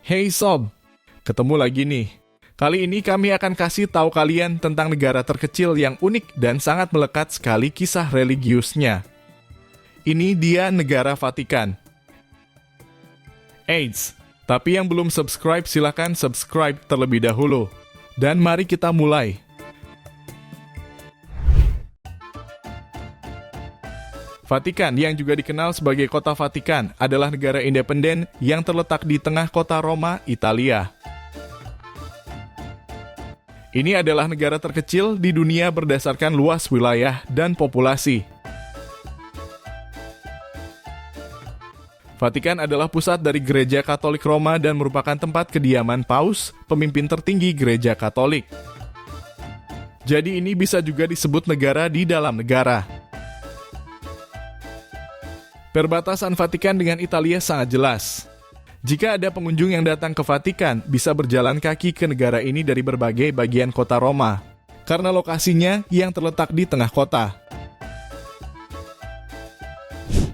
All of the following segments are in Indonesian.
Hey Sob, ketemu lagi nih. Kali ini kami akan kasih tahu kalian tentang negara terkecil yang unik dan sangat melekat sekali kisah religiusnya. Ini dia negara Vatikan. Eits, tapi yang belum subscribe silakan subscribe terlebih dahulu. Dan mari kita mulai. Vatikan, yang juga dikenal sebagai Kota Vatikan, adalah negara independen yang terletak di tengah kota Roma, Italia. Ini adalah negara terkecil di dunia berdasarkan luas wilayah dan populasi. Vatikan adalah pusat dari Gereja Katolik Roma dan merupakan tempat kediaman Paus, pemimpin tertinggi Gereja Katolik. Jadi ini bisa juga disebut negara di dalam negara. Perbatasan Vatikan dengan Italia sangat jelas. Jika ada pengunjung yang datang ke Vatikan, bisa berjalan kaki ke negara ini dari berbagai bagian kota Roma, karena lokasinya yang terletak di tengah kota.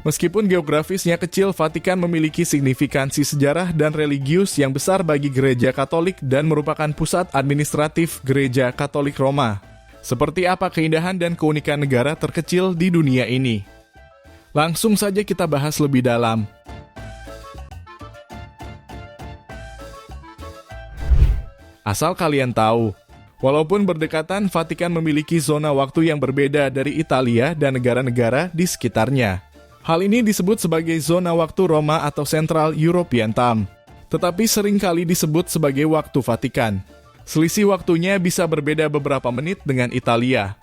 Meskipun geografisnya kecil, Vatikan memiliki signifikansi sejarah dan religius yang besar bagi Gereja Katolik dan merupakan pusat administratif Gereja Katolik Roma. Seperti apa keindahan dan keunikan negara terkecil di dunia ini? Langsung saja kita bahas lebih dalam. Asal kalian tahu, walaupun berdekatan, Vatikan memiliki zona waktu yang berbeda dari Italia dan negara-negara di sekitarnya. Hal ini disebut sebagai zona waktu Roma atau Central European Time, tetapi seringkali disebut sebagai waktu Vatikan. Selisih waktunya bisa berbeda beberapa menit dengan Italia.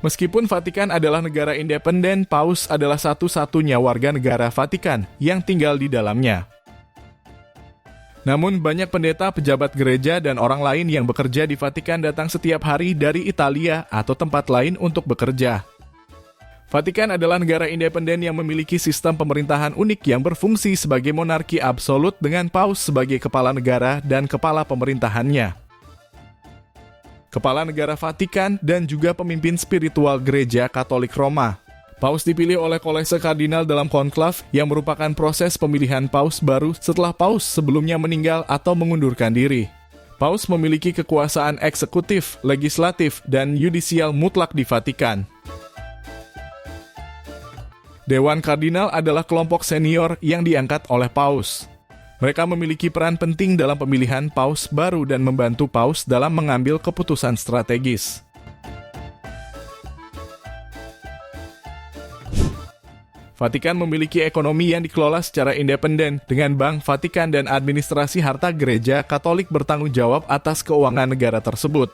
Meskipun Vatikan adalah negara independen, Paus adalah satu-satunya warga negara Vatikan yang tinggal di dalamnya. Namun banyak pendeta, pejabat gereja, dan orang lain yang bekerja di Vatikan datang setiap hari dari Italia atau tempat lain untuk bekerja. Vatikan adalah negara independen yang memiliki sistem pemerintahan unik yang berfungsi sebagai monarki absolut dengan Paus sebagai kepala negara dan kepala pemerintahannya. Kepala negara Vatikan dan juga pemimpin spiritual Gereja Katolik Roma. Paus dipilih oleh kolese kardinal dalam konklav yang merupakan proses pemilihan paus baru setelah paus sebelumnya meninggal atau mengundurkan diri. Paus memiliki kekuasaan eksekutif, legislatif, dan yudisial mutlak di Vatikan. Dewan Kardinal adalah kelompok senior yang diangkat oleh paus. Mereka memiliki peran penting dalam pemilihan paus baru dan membantu paus dalam mengambil keputusan strategis. Vatikan memiliki ekonomi yang dikelola secara independen dengan Bank Vatikan dan administrasi harta Gereja Katolik bertanggung jawab atas keuangan negara tersebut.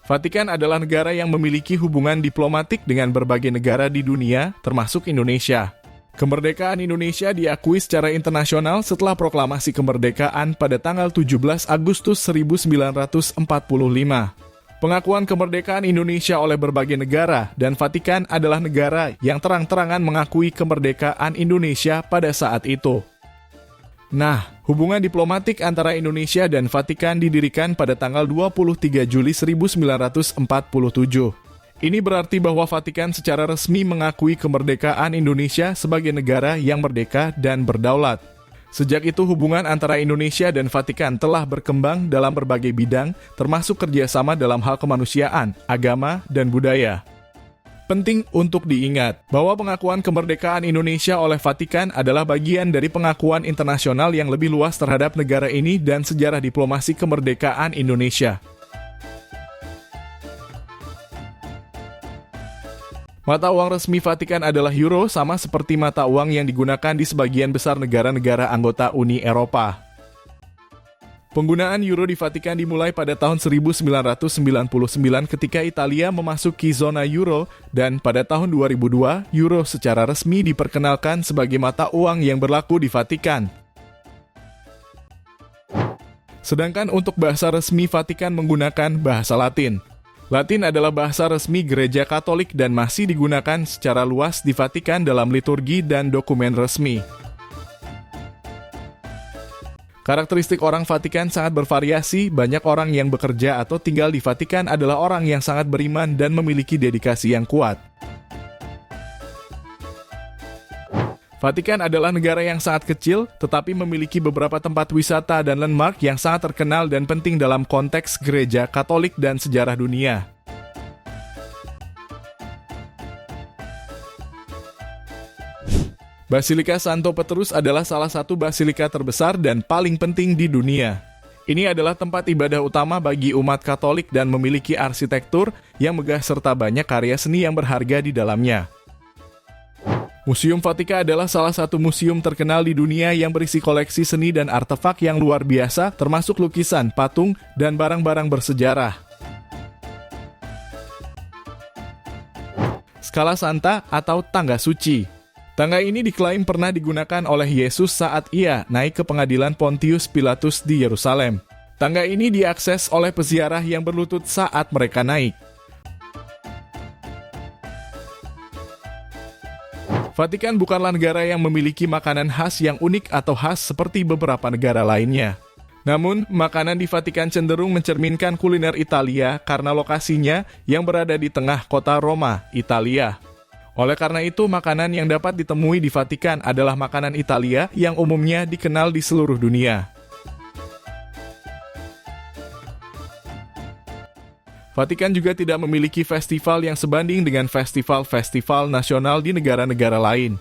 Vatikan adalah negara yang memiliki hubungan diplomatik dengan berbagai negara di dunia, termasuk Indonesia. Kemerdekaan Indonesia diakui secara internasional setelah proklamasi kemerdekaan pada tanggal 17 Agustus 1945. Pengakuan kemerdekaan Indonesia oleh berbagai negara dan Vatikan adalah negara yang terang-terangan mengakui kemerdekaan Indonesia pada saat itu. Nah, hubungan diplomatik antara Indonesia dan Vatikan didirikan pada tanggal 23 Juli 1947. Ini berarti bahwa Vatikan secara resmi mengakui kemerdekaan Indonesia sebagai negara yang merdeka dan berdaulat. Sejak itu hubungan antara Indonesia dan Vatikan telah berkembang dalam berbagai bidang, termasuk kerjasama dalam hal kemanusiaan, agama, dan budaya. Penting untuk diingat bahwa pengakuan kemerdekaan Indonesia oleh Vatikan adalah bagian dari pengakuan internasional yang lebih luas terhadap negara ini dan sejarah diplomasi kemerdekaan Indonesia. Mata uang resmi Vatikan adalah euro, sama seperti mata uang yang digunakan di sebagian besar negara-negara anggota Uni Eropa. Penggunaan euro di Vatikan dimulai pada tahun 1999 ketika Italia memasuki zona euro, dan pada tahun 2002, euro secara resmi diperkenalkan sebagai mata uang yang berlaku di Vatikan. Sedangkan untuk bahasa resmi Vatikan menggunakan bahasa Latin. Latin adalah bahasa resmi Gereja Katolik dan masih digunakan secara luas di Vatikan dalam liturgi dan dokumen resmi. Karakteristik orang Vatikan sangat bervariasi. Banyak orang yang bekerja atau tinggal di Vatikan adalah orang yang sangat beriman dan memiliki dedikasi yang kuat. Vatikan adalah negara yang sangat kecil, tetapi memiliki beberapa tempat wisata dan landmark yang sangat terkenal dan penting dalam konteks gereja Katolik dan sejarah dunia. Basilika Santo Petrus adalah salah satu basilika terbesar dan paling penting di dunia. Ini adalah tempat ibadah utama bagi umat Katolik dan memiliki arsitektur yang megah serta banyak karya seni yang berharga di dalamnya. Museum Vatikan adalah salah satu museum terkenal di dunia yang berisi koleksi seni dan artefak yang luar biasa, termasuk lukisan, patung, dan barang-barang bersejarah. Scala Santa atau Tangga Suci. Tangga ini diklaim pernah digunakan oleh Yesus saat ia naik ke pengadilan Pontius Pilatus di Yerusalem. Tangga ini diakses oleh peziarah yang berlutut saat mereka naik. Vatikan bukanlah negara yang memiliki makanan khas yang unik atau khas seperti beberapa negara lainnya. Namun, makanan di Vatikan cenderung mencerminkan kuliner Italia karena lokasinya yang berada di tengah kota Roma, Italia. Oleh karena itu, makanan yang dapat ditemui di Vatikan adalah makanan Italia yang umumnya dikenal di seluruh dunia. Vatikan juga tidak memiliki festival yang sebanding dengan festival-festival nasional di negara-negara lain.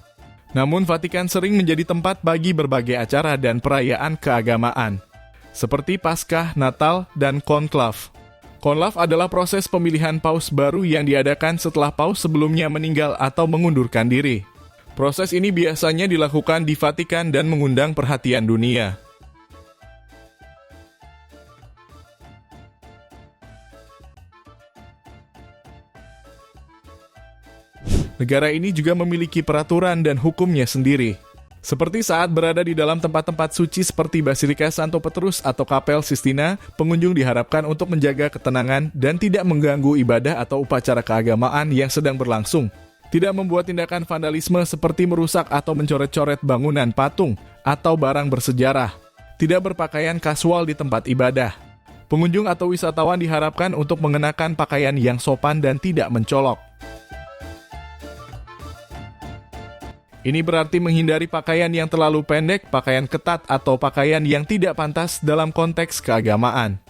Namun, Vatikan sering menjadi tempat bagi berbagai acara dan perayaan keagamaan, seperti Paskah, Natal, dan Konklav. Konklav adalah proses pemilihan paus baru yang diadakan setelah paus sebelumnya meninggal atau mengundurkan diri. Proses ini biasanya dilakukan di Vatikan dan mengundang perhatian dunia. Negara ini juga memiliki peraturan dan hukumnya sendiri. Seperti saat berada di dalam tempat-tempat suci seperti Basilika Santo Petrus atau Kapel Sistina, pengunjung diharapkan untuk menjaga ketenangan dan tidak mengganggu ibadah atau upacara keagamaan yang sedang berlangsung. Tidak membuat tindakan vandalisme seperti merusak atau mencoret-coret bangunan patung atau barang bersejarah. Tidak berpakaian kasual di tempat ibadah. Pengunjung atau wisatawan diharapkan untuk mengenakan pakaian yang sopan dan tidak mencolok. Ini berarti menghindari pakaian yang terlalu pendek, pakaian ketat, atau pakaian yang tidak pantas dalam konteks keagamaan.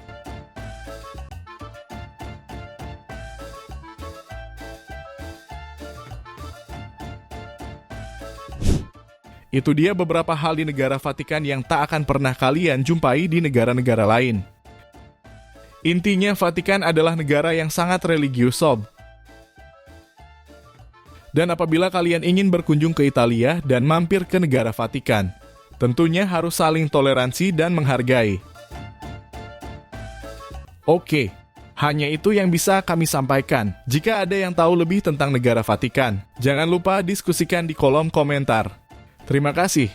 Itu dia beberapa hal di negara Vatikan yang tak akan pernah kalian jumpai di negara-negara lain. Intinya, Vatikan adalah negara yang sangat religius sob. Dan apabila kalian ingin berkunjung ke Italia dan mampir ke negara Vatikan, tentunya harus saling toleransi dan menghargai. Oke, hanya itu yang bisa kami sampaikan. Jika ada yang tahu lebih tentang negara Vatikan, jangan lupa diskusikan di kolom komentar. Terima kasih.